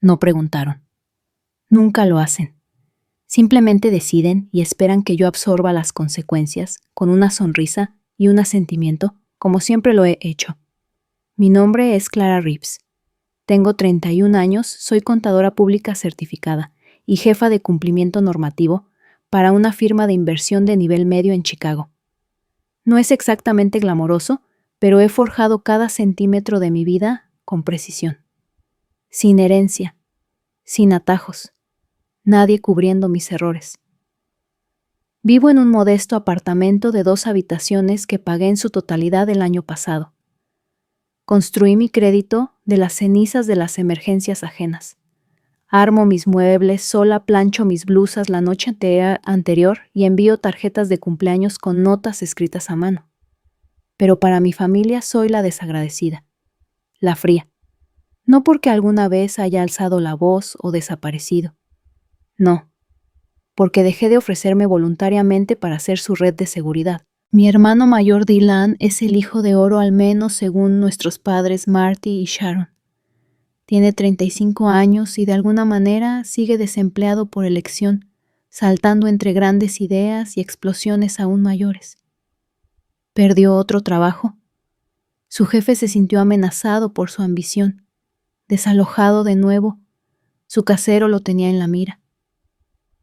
No preguntaron. Nunca lo hacen. Simplemente deciden y esperan que yo absorba las consecuencias con una sonrisa y un asentimiento, como siempre lo he hecho. Mi nombre es Clara Reeves. Tengo 31 años, soy contadora pública certificada y jefa de cumplimiento normativo para una firma de inversión de nivel medio en Chicago. No es exactamente glamoroso, pero he forjado cada centímetro de mi vida con precisión. Sin herencia, sin atajos, nadie cubriendo mis errores. Vivo en un modesto apartamento de 2 habitaciones que pagué en su totalidad el año pasado. Construí mi crédito de las cenizas de las emergencias ajenas. Armo mis muebles, sola plancho mis blusas la noche anterior y envío tarjetas de cumpleaños con notas escritas a mano. Pero para mi familia soy la desagradecida, la fría. No porque alguna vez haya alzado la voz o desaparecido. No, porque dejé de ofrecerme voluntariamente para ser su red de seguridad. Mi hermano mayor Dylan es el hijo de oro al menos según nuestros padres Marty y Sharon. Tiene 35 años y de alguna manera sigue desempleado por elección, saltando entre grandes ideas y explosiones aún mayores. Perdió otro trabajo. Su jefe se sintió amenazado por su ambición. Desalojado de nuevo, su casero lo tenía en la mira.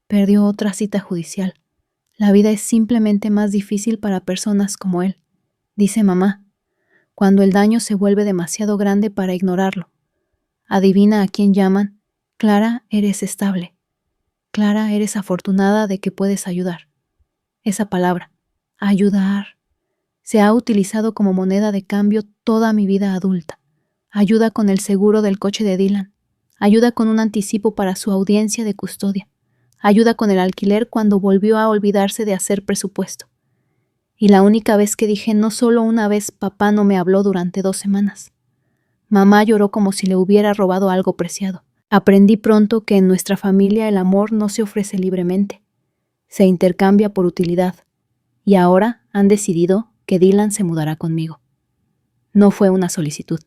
Perdió otra cita judicial. La vida es simplemente más difícil para personas como él, dice mamá, cuando el daño se vuelve demasiado grande para ignorarlo. Adivina a quién llaman. Clara, eres estable. Clara, eres afortunada de que puedes ayudar. Esa palabra, ayudar, se ha utilizado como moneda de cambio toda mi vida adulta. Ayuda con el seguro del coche de Dylan. Ayuda con un anticipo para su audiencia de custodia. Ayuda con el alquiler cuando volvió a olvidarse de hacer presupuesto. Y la única vez que dije no solo una vez, papá no me habló durante 2 semanas. Mamá lloró como si le hubiera robado algo preciado. Aprendí pronto que en nuestra familia el amor no se ofrece libremente. Se intercambia por utilidad. Y ahora han decidido que Dylan se mudará conmigo. No fue una solicitud.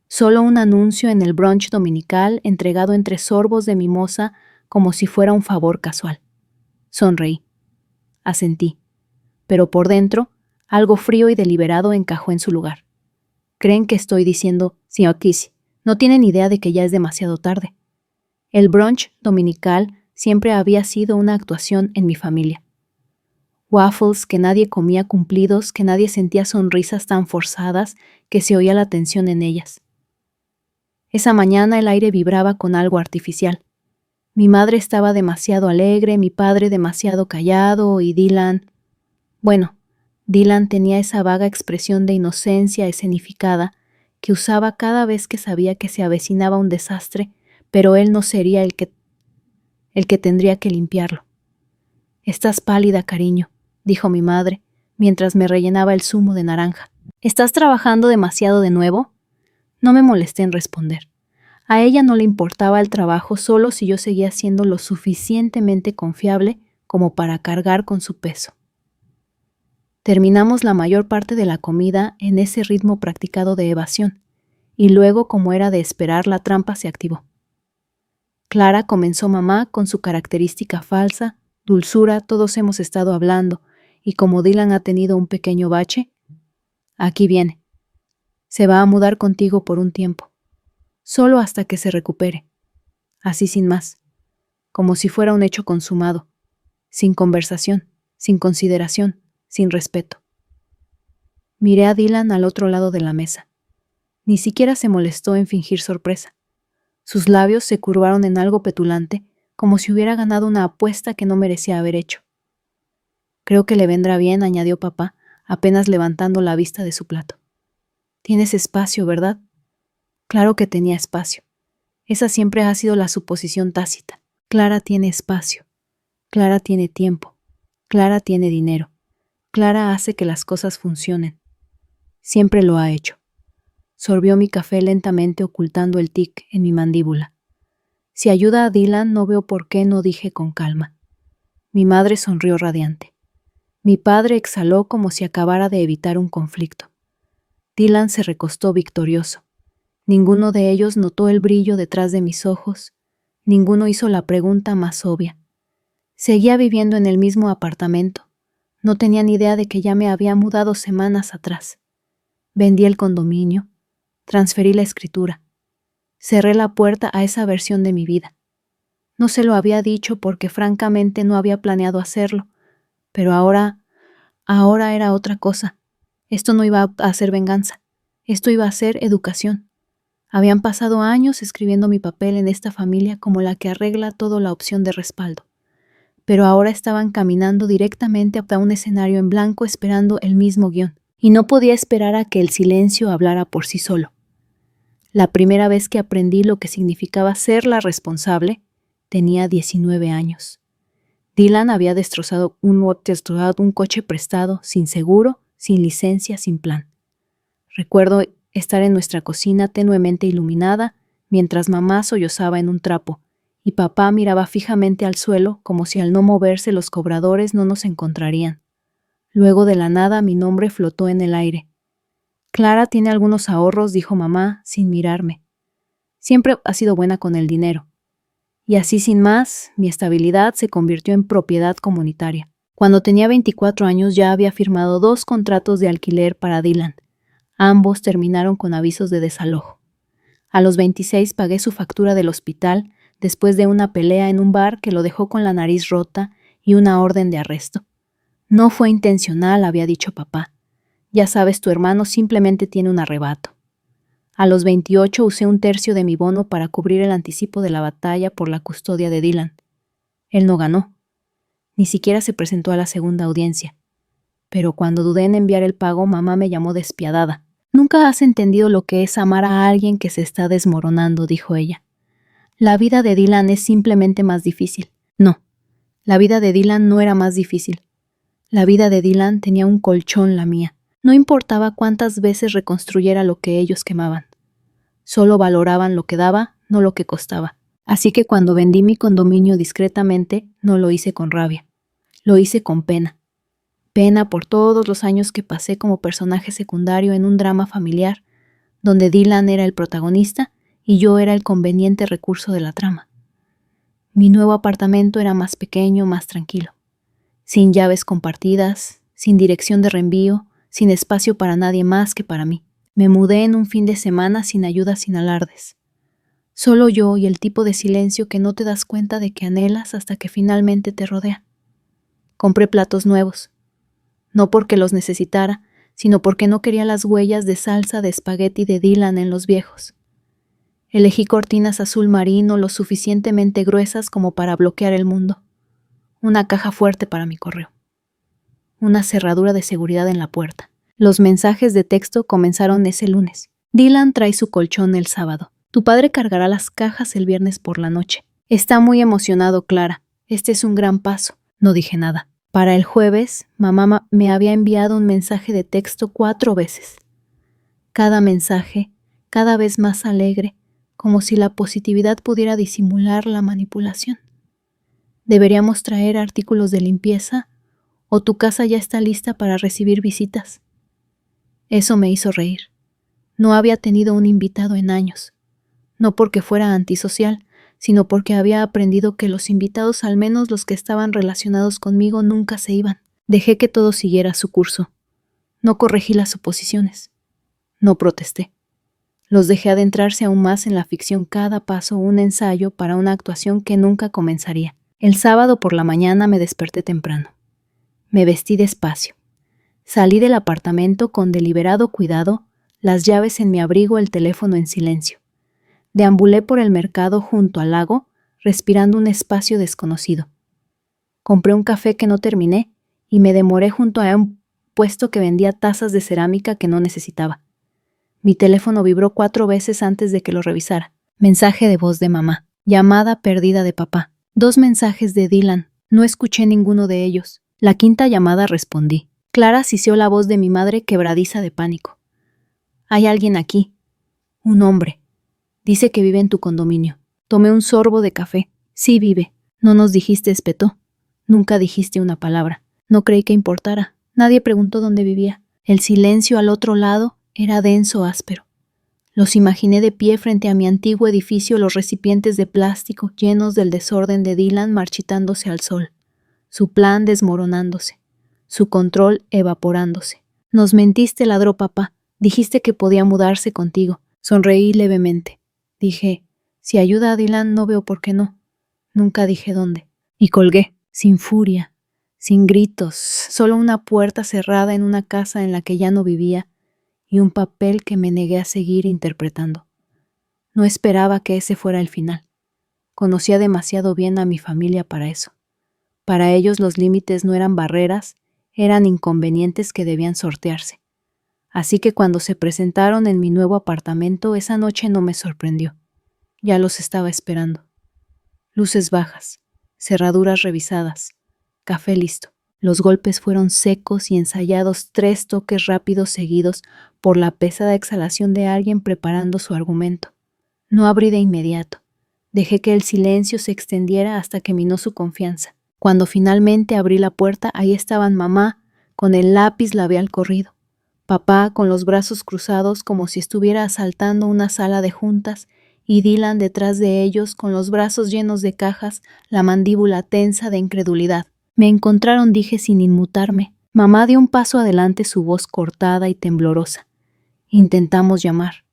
Solo un anuncio en el brunch dominical entregado entre sorbos de mimosa como si fuera un favor casual. Sonreí. Asentí. Pero por dentro, algo frío y deliberado encajó en su lugar. Creen que estoy diciendo, señor Casey, no tienen idea de que ya es demasiado tarde. El brunch dominical siempre había sido una actuación en mi familia. Waffles que nadie comía cumplidos, que nadie sentía sonrisas tan forzadas que se oía la tensión en ellas. Esa mañana el aire vibraba con algo artificial. Mi madre estaba demasiado alegre, mi padre demasiado callado y Dylan... Bueno, Dylan tenía esa vaga expresión de inocencia escenificada que usaba cada vez que sabía que se avecinaba un desastre, pero él no sería el que tendría que limpiarlo. «Estás pálida, cariño», dijo mi madre, mientras me rellenaba el zumo de naranja. «¿Estás trabajando demasiado de nuevo?» No me molesté en responder. A ella no le importaba el trabajo solo si yo seguía siendo lo suficientemente confiable como para cargar con su peso. Terminamos la mayor parte de la comida en ese ritmo practicado de evasión, y luego, como era de esperar, la trampa se activó. Clara, comenzó mamá con su característica falsa, dulzura, todos hemos estado hablando, y como Dylan ha tenido un pequeño bache, aquí viene. Se va a mudar contigo por un tiempo, solo hasta que se recupere, así sin más, como si fuera un hecho consumado, sin conversación, sin consideración, sin respeto. Miré a Dylan al otro lado de la mesa. Ni siquiera se molestó en fingir sorpresa. Sus labios se curvaron en algo petulante, como si hubiera ganado una apuesta que no merecía haber hecho. «Creo que le vendrá bien», añadió papá, apenas levantando la vista de su plato. «Tienes espacio, ¿verdad?» Claro que tenía espacio. Esa siempre ha sido la suposición tácita. Clara tiene espacio. Clara tiene tiempo. Clara tiene dinero. Clara hace que las cosas funcionen. Siempre lo ha hecho. Sorbió mi café lentamente ocultando el tic en mi mandíbula. Si ayuda a Dylan, no veo por qué, no dije con calma. Mi madre sonrió radiante. Mi padre exhaló como si acabara de evitar un conflicto. Dylan se recostó victorioso. Ninguno de ellos notó el brillo detrás de mis ojos. Ninguno hizo la pregunta más obvia. Seguía viviendo en el mismo apartamento. No tenía ni idea de que ya me había mudado semanas atrás. Vendí el condominio. Transferí la escritura. Cerré la puerta a esa versión de mi vida. No se lo había dicho porque francamente no había planeado hacerlo, pero ahora era otra cosa. Esto no iba a ser venganza. Esto iba a ser educación. Habían pasado años escribiendo mi papel en esta familia como la que arregla todo la opción de respaldo. Pero ahora estaban caminando directamente a un escenario en blanco esperando el mismo guión. Y no podía esperar a que el silencio hablara por sí solo. La primera vez que aprendí lo que significaba ser la responsable, tenía 19 años. Dylan había destrozado un coche prestado, sin seguro, sin licencia, sin plan. Recuerdo estar en nuestra cocina tenuemente iluminada, mientras mamá sollozaba en un trapo, y papá miraba fijamente al suelo como si al no moverse los cobradores no nos encontrarían. Luego de la nada mi nombre flotó en el aire. Clara tiene algunos ahorros, dijo mamá, sin mirarme. Siempre ha sido buena con el dinero. Y así sin más, mi estabilidad se convirtió en propiedad comunitaria. Cuando tenía 24 años ya había firmado 2 contratos de alquiler para Dylan. Ambos terminaron con avisos de desalojo. A los 26 pagué su factura del hospital después de una pelea en un bar que lo dejó con la nariz rota y una orden de arresto. No fue intencional, había dicho papá. Ya sabes, tu hermano simplemente tiene un arrebato. A los 28 usé 1/3 de mi bono para cubrir el anticipo de la batalla por la custodia de Dylan. Él no ganó. Ni siquiera se presentó a la segunda audiencia. Pero cuando dudé en enviar el pago, mamá me llamó despiadada. Nunca has entendido lo que es amar a alguien que se está desmoronando, dijo ella. La vida de Dylan es simplemente más difícil. No, la vida de Dylan no era más difícil. La vida de Dylan tenía un colchón la mía. No importaba cuántas veces reconstruyera lo que ellos quemaban. Solo valoraban lo que daba, no lo que costaba. Así que cuando vendí mi condominio discretamente, no lo hice con rabia. Lo hice con pena. Pena por todos los años que pasé como personaje secundario en un drama familiar, donde Dylan era el protagonista y yo era el conveniente recurso de la trama. Mi nuevo apartamento era más pequeño, más tranquilo. Sin llaves compartidas, sin dirección de reenvío, sin espacio para nadie más que para mí. Me mudé en un fin de semana sin ayuda, sin alardes. Solo yo y el tipo de silencio que no te das cuenta de que anhelas hasta que finalmente te rodea. Compré platos nuevos. No porque los necesitara, sino porque no quería las huellas de salsa de espagueti de Dylan en los viejos. Elegí cortinas azul marino lo suficientemente gruesas como para bloquear el mundo. Una caja fuerte para mi correo. Una cerradura de seguridad en la puerta. Los mensajes de texto comenzaron ese lunes. Dylan trae su colchón el sábado. Tu padre cargará las cajas el viernes por la noche. Está muy emocionado, Clara. Este es un gran paso. No dije nada. Para el jueves, mamá me había enviado un mensaje de texto 4 veces. Cada mensaje, cada vez más alegre, como si la positividad pudiera disimular la manipulación. ¿Deberíamos traer artículos de limpieza? ¿O tu casa ya está lista para recibir visitas? Eso me hizo reír. No había tenido un invitado en años. No porque fuera antisocial, sino porque había aprendido que los invitados, al menos los que estaban relacionados conmigo, nunca se iban. Dejé que todo siguiera su curso. No corregí las oposiciones. No protesté. Los dejé adentrarse aún más en la ficción, cada paso un ensayo para una actuación que nunca comenzaría. El sábado por la mañana me desperté temprano. Me vestí despacio. Salí del apartamento con deliberado cuidado, las llaves en mi abrigo, el teléfono en silencio. Deambulé por el mercado junto al lago, respirando un espacio desconocido. Compré un café que no terminé y me demoré junto a un puesto que vendía tazas de cerámica que no necesitaba. Mi teléfono vibró 4 veces antes de que lo revisara. Mensaje de voz de mamá. Llamada perdida de papá. 2 mensajes de Dylan. No escuché ninguno de ellos. La 5ª llamada respondí. Clara siseó la voz de mi madre quebradiza de pánico. Hay alguien aquí. Un hombre. Dice que vive en tu condominio. Tomé un sorbo de café. Sí vive. No nos dijiste, espetó. Nunca dijiste una palabra. No creí que importara. Nadie preguntó dónde vivía. El silencio al otro lado era denso, áspero. Los imaginé de pie frente a mi antiguo edificio, los recipientes de plástico llenos del desorden de Dylan marchitándose al sol, su plan desmoronándose, su control evaporándose. Nos mentiste, ladró papá. Dijiste que podía mudarse contigo. Sonreí levemente. Dije, si ayuda a Dylan no veo por qué no. Nunca dije dónde. Y colgué, sin furia, sin gritos, solo una puerta cerrada en una casa en la que ya no vivía y un papel que me negué a seguir interpretando. No esperaba que ese fuera el final. Conocía demasiado bien a mi familia para eso. Para ellos los límites no eran barreras, eran inconvenientes que debían sortearse. Así que cuando se presentaron en mi nuevo apartamento, esa noche no me sorprendió. Ya los estaba esperando. Luces bajas, cerraduras revisadas, café listo. Los golpes fueron secos y ensayados, 3 toques rápidos seguidos por la pesada exhalación de alguien preparando su argumento. No abrí de inmediato. Dejé que el silencio se extendiera hasta que minó su confianza. Cuando finalmente abrí la puerta, ahí estaban mamá, con el lápiz labial corrido, papá con los brazos cruzados como si estuviera asaltando una sala de juntas, y Dylan detrás de ellos con los brazos llenos de cajas, la mandíbula tensa de incredulidad. Me encontraron, dije sin inmutarme. Mamá dio un paso adelante, su voz cortada y temblorosa. Intentamos llamar.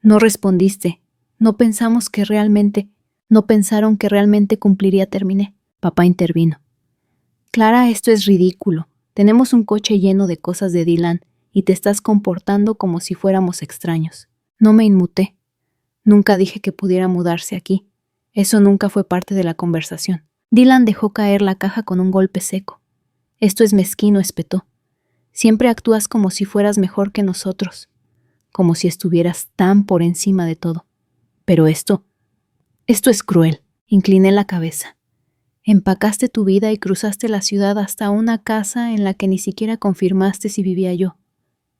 No respondiste. No pensaron que realmente cumpliría, terminé. Papá intervino. Clara, esto es ridículo. Tenemos un coche lleno de cosas de Dylan y te estás comportando como si fuéramos extraños. No me inmuté. Nunca dije que pudiera mudarse aquí. Eso nunca fue parte de la conversación. Dylan dejó caer la caja con un golpe seco. Esto es mezquino, espetó. Siempre actúas como si fueras mejor que nosotros, como si estuvieras tan por encima de todo. Pero esto es cruel. Incliné la cabeza. Empacaste tu vida y cruzaste la ciudad hasta una casa en la que ni siquiera confirmaste si vivía yo.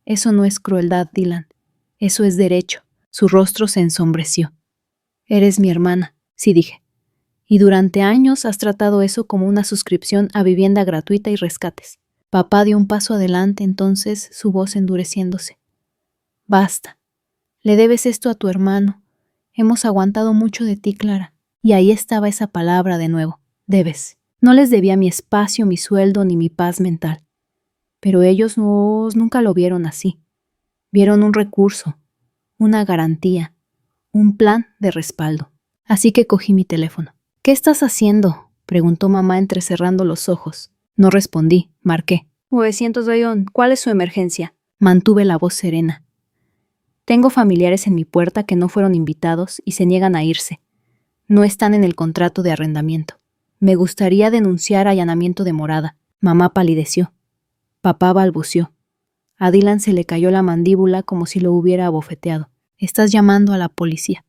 Eso no es crueldad, Dylan. Eso es derecho. Su rostro se ensombreció. Eres mi hermana, sí dije. Y durante años has tratado eso como una suscripción a vivienda gratuita y rescates. Papá dio un paso adelante, entonces su voz endureciéndose. Basta. Le debes esto a tu hermano. Hemos aguantado mucho de ti, Clara. Y ahí estaba esa palabra de nuevo. Debes. No les debía mi espacio, mi sueldo ni mi paz mental. Pero ellos nunca lo vieron así. Vieron un recurso, una garantía, un plan de respaldo. Así que cogí mi teléfono. ¿Qué estás haciendo?, preguntó mamá entrecerrando los ojos. No respondí, marqué. 900 Bayón, ¿cuál es su emergencia? Mantuve la voz serena. Tengo familiares en mi puerta que no fueron invitados y se niegan a irse. No están en el contrato de arrendamiento. Me gustaría denunciar allanamiento de morada. Mamá palideció. Papá balbuceó. A Dylan se le cayó la mandíbula como si lo hubiera abofeteado. Estás llamando a la policía.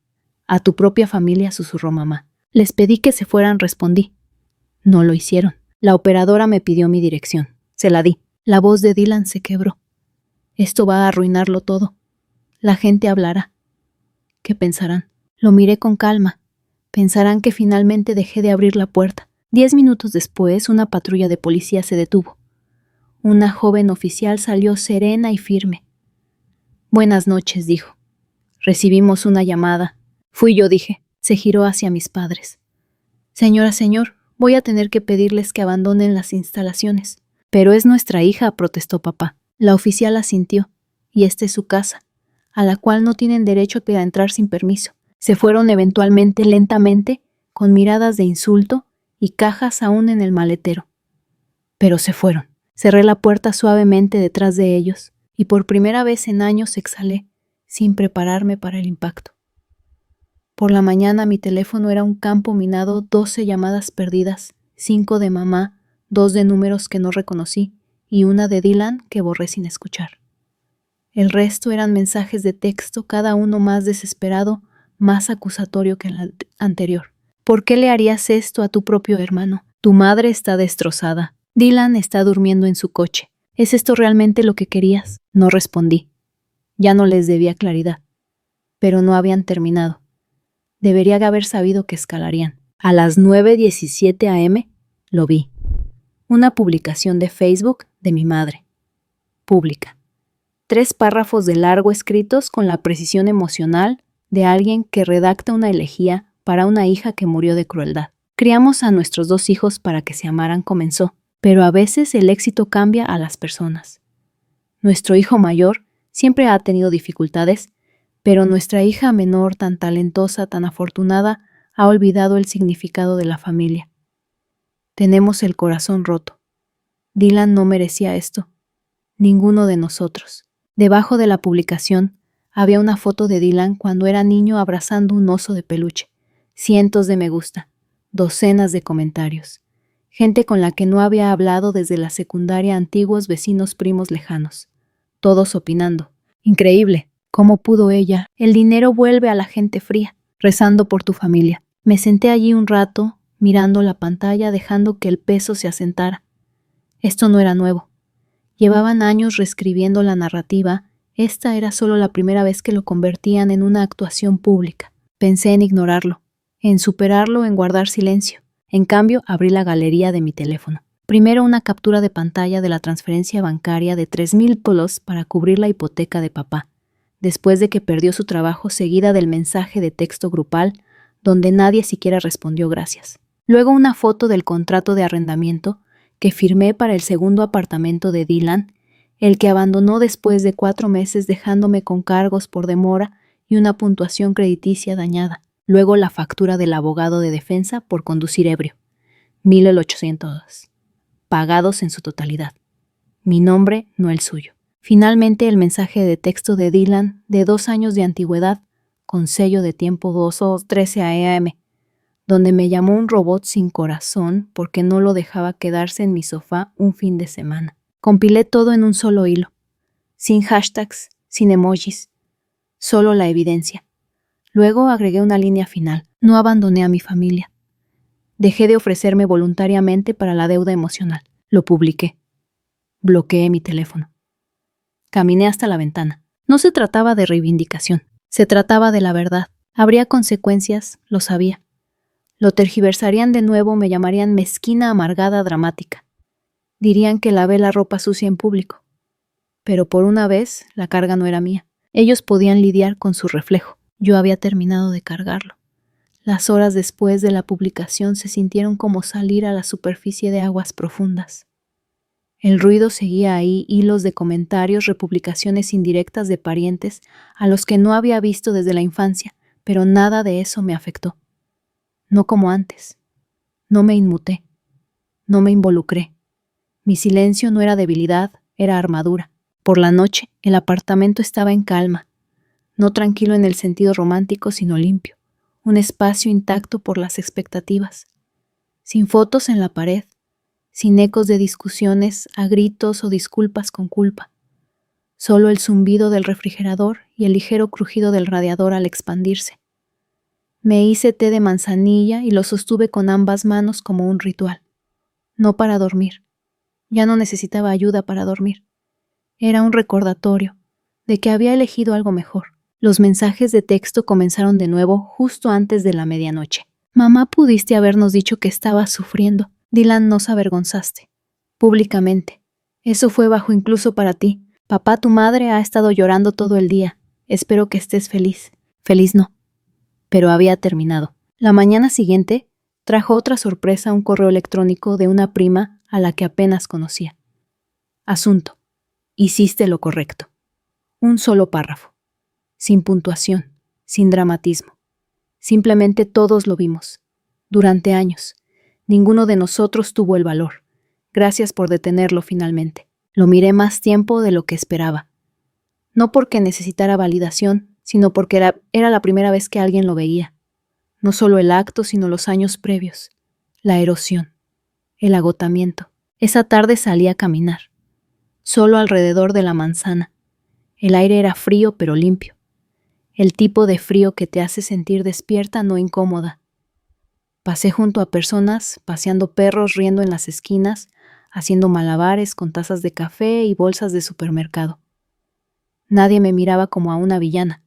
A tu propia familia, susurró mamá. Les pedí que se fueran, respondí. No lo hicieron. La operadora me pidió mi dirección. Se la di. La voz de Dylan se quebró. Esto va a arruinarlo todo. La gente hablará. ¿Qué pensarán? Lo miré con calma. Pensarán que finalmente dejé de abrir la puerta. 10 minutos después, una patrulla de policía se detuvo. Una joven oficial salió serena y firme. Buenas noches, dijo. Recibimos una llamada. Fui yo, dije. Se giró hacia mis padres. Señora, señor, voy a tener que pedirles que abandonen las instalaciones. Pero es nuestra hija, protestó papá. La oficial asintió. Y esta es su casa, a la cual no tienen derecho a entrar sin permiso. Se fueron eventualmente, lentamente, con miradas de insulto y cajas aún en el maletero. Pero se fueron. Cerré la puerta suavemente detrás de ellos y por primera vez en años exhalé, sin prepararme para el impacto. Por la mañana mi teléfono era un campo minado, 12 llamadas perdidas, 5 de mamá, 2 de números que no reconocí y una de Dylan que borré sin escuchar. El resto eran mensajes de texto, cada uno más desesperado, más acusatorio que el anterior. ¿Por qué le harías esto a tu propio hermano? Tu madre está destrozada. Dylan está durmiendo en su coche. ¿Es esto realmente lo que querías? No respondí. Ya no les debía claridad. Pero no habían terminado. Debería haber sabido que escalarían. A las 9:17 a.m. lo vi. Una publicación de Facebook de mi madre. Pública. 3 párrafos de largo escritos con la precisión emocional de alguien que redacta una elegía para una hija que murió de crueldad. Criamos a nuestros 2 hijos para que se amaran, comenzó, pero a veces el éxito cambia a las personas. Nuestro hijo mayor siempre ha tenido dificultades, pero nuestra hija menor, tan talentosa, tan afortunada, ha olvidado el significado de la familia. Tenemos el corazón roto. Dylan no merecía esto. Ninguno de nosotros. Debajo de la publicación había una foto de Dylan cuando era niño abrazando un oso de peluche. Cientos de me gusta, docenas de comentarios. Gente con la que no había hablado desde la secundaria, antiguos vecinos primos lejanos. Todos opinando. Increíble. ¿Cómo pudo ella? El dinero vuelve a la gente fría. Rezando por tu familia. Me senté allí un rato, mirando la pantalla, dejando que el peso se asentara. Esto no era nuevo. Llevaban años reescribiendo la narrativa. Esta era solo la primera vez que lo convertían en una actuación pública. Pensé en ignorarlo, en superarlo, en guardar silencio. En cambio, abrí la galería de mi teléfono. Primero una captura de pantalla de la transferencia bancaria de $3,000 para cubrir la hipoteca de papá, después de que perdió su trabajo, seguida del mensaje de texto grupal, donde nadie siquiera respondió gracias. Luego una foto del contrato de arrendamiento que firmé para el segundo apartamento de Dylan, el que abandonó después de 4 meses dejándome con cargos por demora y una puntuación crediticia dañada. Luego la factura del abogado de defensa por conducir ebrio. $1,800. Pagados en su totalidad. Mi nombre, no el suyo. Finalmente el mensaje de texto de Dylan, de 2 años de antigüedad, con sello de tiempo 2:13 a.m., donde me llamó un robot sin corazón porque no lo dejaba quedarse en mi sofá un fin de semana. Compilé todo en un solo hilo, sin hashtags, sin emojis, solo la evidencia. Luego agregué una línea final. No abandoné a mi familia. Dejé de ofrecerme voluntariamente para la deuda emocional. Lo publiqué. Bloqueé mi teléfono. Caminé hasta la ventana. No se trataba de reivindicación. Se trataba de la verdad. Habría consecuencias, lo sabía. Lo tergiversarían de nuevo, me llamarían mezquina, amargada, dramática. Dirían que lavé la ropa sucia en público. Pero por una vez, la carga no era mía. Ellos podían lidiar con su reflejo. Yo había terminado de cargarlo. Las horas después de la publicación se sintieron como salir a la superficie de aguas profundas. El ruido seguía ahí, hilos de comentarios, republicaciones indirectas de parientes a los que no había visto desde la infancia, pero nada de eso me afectó. No como antes. No me inmuté. No me involucré. Mi silencio no era debilidad, era armadura. Por la noche, el apartamento estaba en calma. No tranquilo en el sentido romántico, sino limpio. Un espacio intacto por las expectativas. Sin fotos en la pared. Sin ecos de discusiones a gritos o disculpas con culpa. Solo el zumbido del refrigerador y el ligero crujido del radiador al expandirse. Me hice té de manzanilla y lo sostuve con ambas manos como un ritual. No para dormir. Ya no necesitaba ayuda para dormir. Era un recordatorio de que había elegido algo mejor. Los mensajes de texto comenzaron de nuevo justo antes de la medianoche. Mamá, pudiste habernos dicho que estabas sufriendo. Dylan, nos avergonzaste. Públicamente. Eso fue bajo incluso para ti. Papá, tu madre ha estado llorando todo el día. Espero que estés feliz. Feliz no. Pero había terminado. La mañana siguiente trajo otra sorpresa, un correo electrónico de una prima a la que apenas conocía. Asunto. Hiciste lo correcto. Un solo párrafo. Sin puntuación, sin dramatismo. Simplemente todos lo vimos. Durante años. Ninguno de nosotros tuvo el valor. Gracias por detenerlo finalmente. Lo miré más tiempo de lo que esperaba. No porque necesitara validación, sino porque era la primera vez que alguien lo veía. No solo el acto, sino los años previos. La erosión. El agotamiento. Esa tarde salí a caminar. Solo alrededor de la manzana. El aire era frío pero limpio. El tipo de frío que te hace sentir despierta, no incómoda. Pasé junto a personas, paseando perros, riendo en las esquinas, haciendo malabares con tazas de café y bolsas de supermercado. Nadie me miraba como a una villana.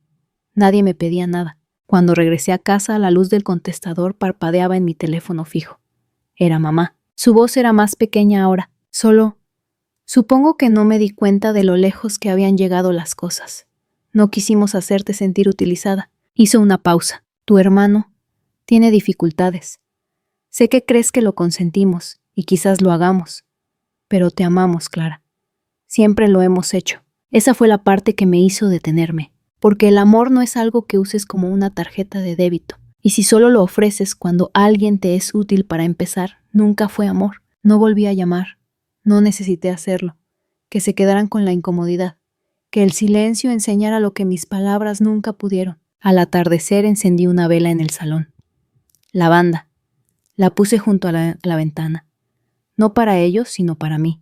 Nadie me pedía nada. Cuando regresé a casa, la luz del contestador parpadeaba en mi teléfono fijo. Era mamá. Su voz era más pequeña ahora. Solo Supongo que no me di cuenta de lo lejos que habían llegado las cosas. No quisimos hacerte sentir utilizada. Hizo una pausa. Tu hermano tiene dificultades. Sé que crees que lo consentimos y quizás lo hagamos, pero te amamos, Clara. Siempre lo hemos hecho. Esa fue la parte que me hizo detenerme, porque el amor no es algo que uses como una tarjeta de débito. Y si solo lo ofreces cuando alguien te es útil para empezar, nunca fue amor. No volví a llamar. No necesité hacerlo. Que se quedaran con la incomodidad. Que el silencio enseñara lo que mis palabras nunca pudieron. Al atardecer encendí una vela en el salón. Lavanda. La puse junto a la ventana. No para ellos, sino para mí.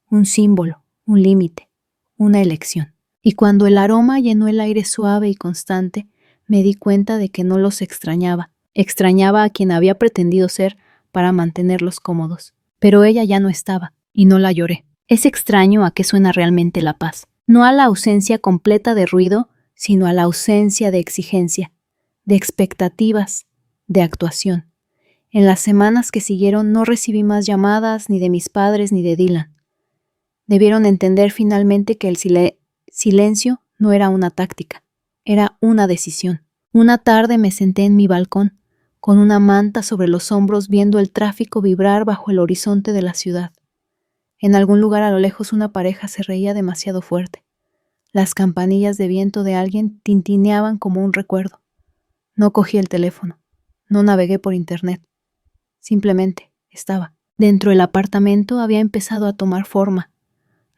Un símbolo, un límite, una elección. Y cuando el aroma llenó el aire suave y constante, me di cuenta de que no los extrañaba. Extrañaba a quien había pretendido ser para mantenerlos cómodos. Pero ella ya no estaba, y no la lloré. Es extraño a qué suena realmente la paz. No a la ausencia completa de ruido, sino a la ausencia de exigencia, de expectativas, de actuación. En las semanas que siguieron no recibí más llamadas ni de mis padres ni de Dylan. Debieron entender finalmente que el silencio no era una táctica, era una decisión. Una tarde me senté en mi balcón, con una manta sobre los hombros viendo el tráfico vibrar bajo el horizonte de la ciudad. En algún lugar a lo lejos una pareja se reía demasiado fuerte. Las campanillas de viento de alguien tintineaban como un recuerdo. No cogí el teléfono, no navegué por internet. Simplemente estaba. Dentro del apartamento había empezado a tomar forma,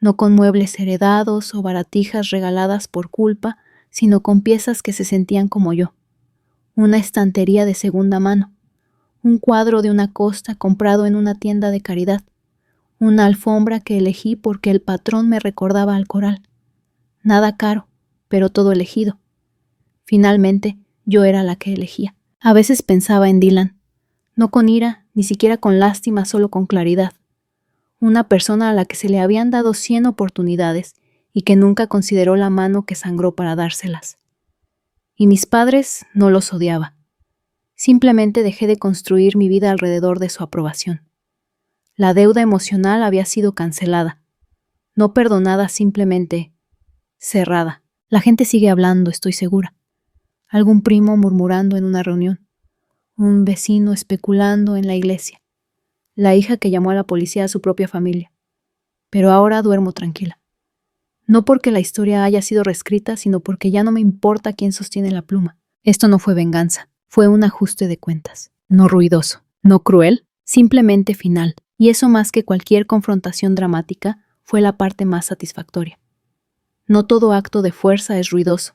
no con muebles heredados o baratijas regaladas por culpa, sino con piezas que se sentían como yo. Una estantería de segunda mano, un cuadro de una costa comprado en una tienda de caridad, una alfombra que elegí porque el patrón me recordaba al coral. Nada caro, pero todo elegido. Finalmente, yo era la que elegía. A veces pensaba en Dylan, no con ira, ni siquiera con lástima, solo con claridad. Una persona a la que se le habían dado 100 oportunidades y que nunca consideró la mano que sangró para dárselas. Y mis padres no los odiaba. Simplemente dejé de construir mi vida alrededor de su aprobación. La deuda emocional había sido cancelada, no perdonada, simplemente cerrada. La gente sigue hablando, estoy segura. Algún primo murmurando en una reunión. Un vecino especulando en la iglesia. La hija que llamó a la policía a su propia familia. Pero ahora duermo tranquila. No porque la historia haya sido reescrita, sino porque ya no me importa quién sostiene la pluma. Esto no fue venganza, fue un ajuste de cuentas. No ruidoso, no cruel, simplemente final. Y eso, más que cualquier confrontación dramática, fue la parte más satisfactoria. No todo acto de fuerza es ruidoso.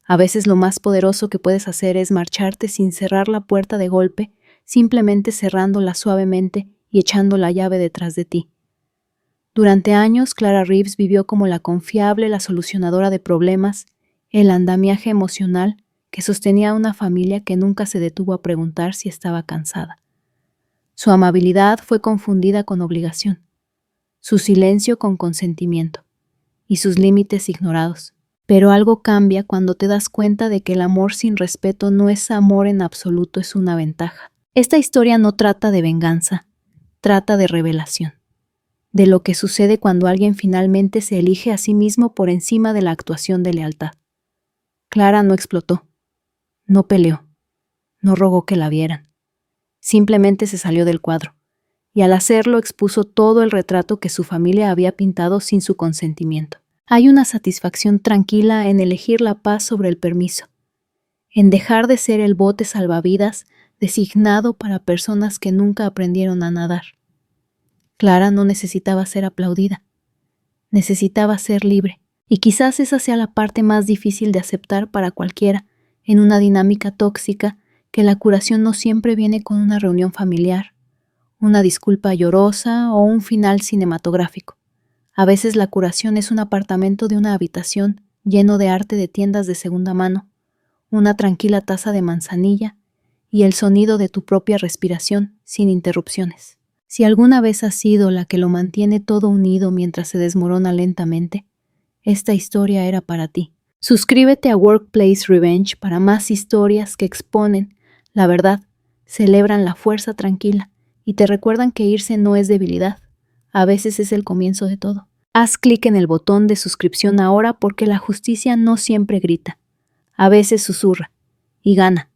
A veces lo más poderoso que puedes hacer es marcharte sin cerrar la puerta de golpe, simplemente cerrándola suavemente y echando la llave detrás de ti. Durante años, Clara Reeves vivió como la confiable, la solucionadora de problemas, el andamiaje emocional que sostenía a una familia que nunca se detuvo a preguntar si estaba cansada. Su amabilidad fue confundida con obligación, su silencio con consentimiento y sus límites ignorados. Pero algo cambia cuando te das cuenta de que el amor sin respeto no es amor en absoluto, es una ventaja. Esta historia no trata de venganza, trata de revelación, de lo que sucede cuando alguien finalmente se elige a sí mismo por encima de la actuación de lealtad. Clara no explotó, no peleó, no rogó que la vieran. Simplemente se salió del cuadro, y al hacerlo expuso todo el retrato que su familia había pintado sin su consentimiento. Hay una satisfacción tranquila en elegir la paz sobre el permiso, en dejar de ser el bote salvavidas designado para personas que nunca aprendieron a nadar. Clara no necesitaba ser aplaudida, necesitaba ser libre, y quizás esa sea la parte más difícil de aceptar para cualquiera en una dinámica tóxica, que la curación no siempre viene con una reunión familiar, una disculpa llorosa o un final cinematográfico. A veces la curación es un apartamento de una habitación lleno de arte de tiendas de segunda mano, una tranquila taza de manzanilla y el sonido de tu propia respiración sin interrupciones. Si alguna vez has sido la que lo mantiene todo unido mientras se desmorona lentamente, esta historia era para ti. Suscríbete a Workplace Revenge para más historias que exponen la verdad, celebran la fuerza tranquila y te recuerdan que irse no es debilidad. A veces es el comienzo de todo. Haz clic en el botón de suscripción ahora porque la justicia no siempre grita. A veces susurra y gana.